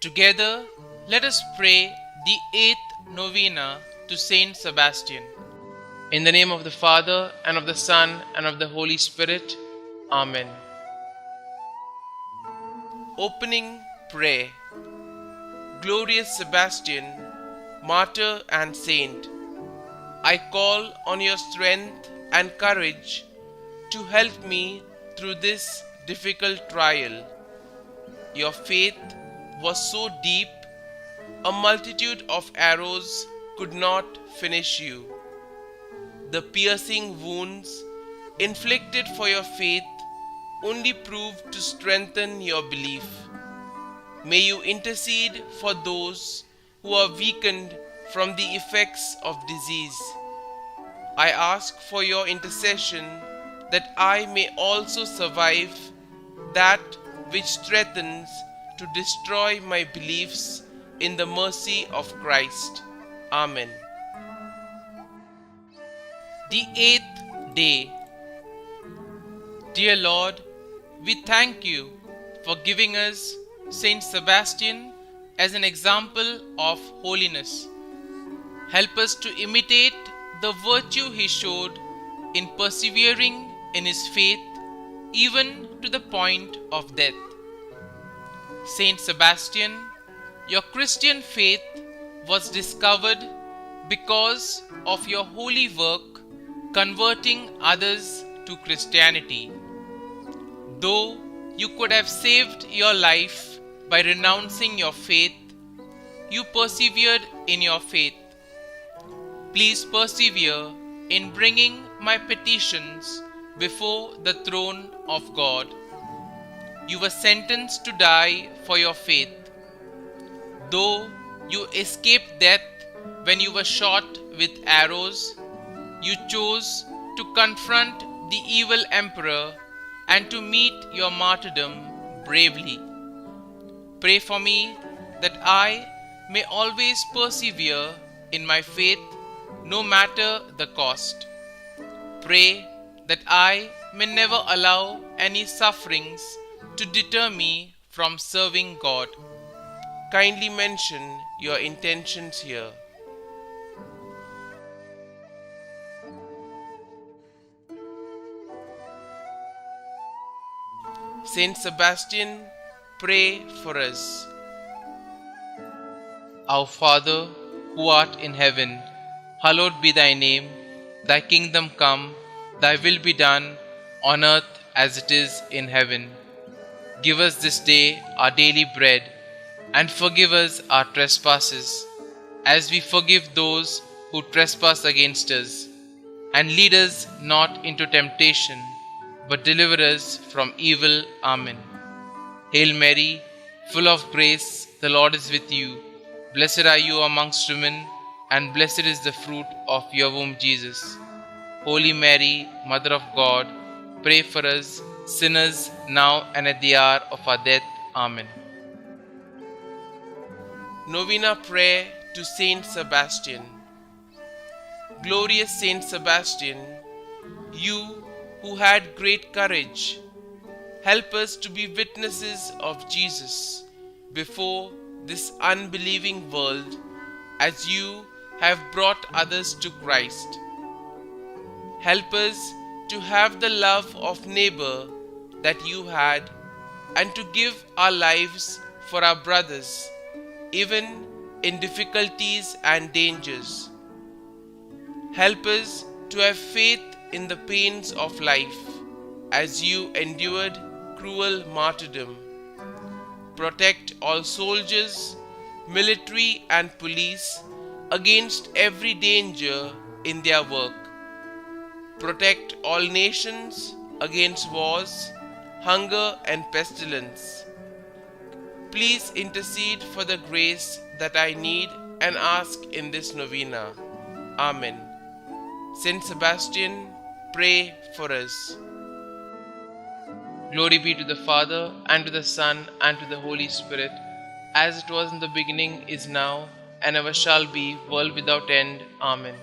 Together, let us pray the 8th Novena to St Sebastian. In the name of the Father, and of the Son, and of the Holy Spirit. Amen. Opening Prayer. Glorious Sebastian, martyr and saint, I call on your strength and courage to help me through this difficult trial. Your faith was so deep, a multitude of arrows could not finish you. The piercing wounds inflicted for your faith only proved to strengthen your belief. May you intercede for those who are weakened from the effects of disease. I ask for your intercession that I may also survive that which threatens to destroy my beliefs in the mercy of Christ. Amen. The 8th day. Dear Lord, we thank you for giving us St Sebastian as an example of holiness. Help us to imitate the virtue he showed in persevering in his faith even to the point of death. St Sebastian, your Christian faith was discovered because of your holy work converting others to Christianity. Though you could have saved your life by renouncing your faith, you persevered in your faith. Please persevere in bringing my petitions before the throne of God. You were sentenced to die for your faith. Though you escaped death when you were shot with arrows, you chose to confront the evil emperor and to meet your martyrdom bravely. Pray for me that I may always persevere in my faith no matter the cost. Pray that I may never allow any sufferings to deter me from serving God. Kindly mention your intentions here. Saint Sebastian, pray for us. Our Father, who art in heaven, hallowed be thy name. Thy kingdom come, thy will be done, on earth as it is in heaven. Give us this day our daily bread, and forgive us our trespasses, as we forgive those who trespass against us. And lead us not into temptation, but deliver us from evil. Amen. Hail Mary, full of grace, the Lord is with you. Blessed are you amongst women, and blessed is the fruit of your womb, Jesus. Holy Mary, Mother of God, pray for us sinners now and at the hour of our death. Amen. Novena Prayer to Saint Sebastian. Glorious Saint Sebastian, you who had great courage, help us to be witnesses of Jesus before this unbelieving world as you have brought others to Christ. Help us to have the love of neighbor that you had, and to give our lives for our brothers, even in difficulties and dangers. Help us to have faith in the pains of life, as you endured cruel martyrdom. Protect all soldiers, military and police against every danger in their work. Protect all nations against wars, hunger and pestilence. Please intercede for the grace that I need and ask in this novena. Amen. St. Sebastian, pray for us. Glory be to the Father, and to the Son, and to the Holy Spirit, as it was in the beginning, is now, and ever shall be, world without end. Amen.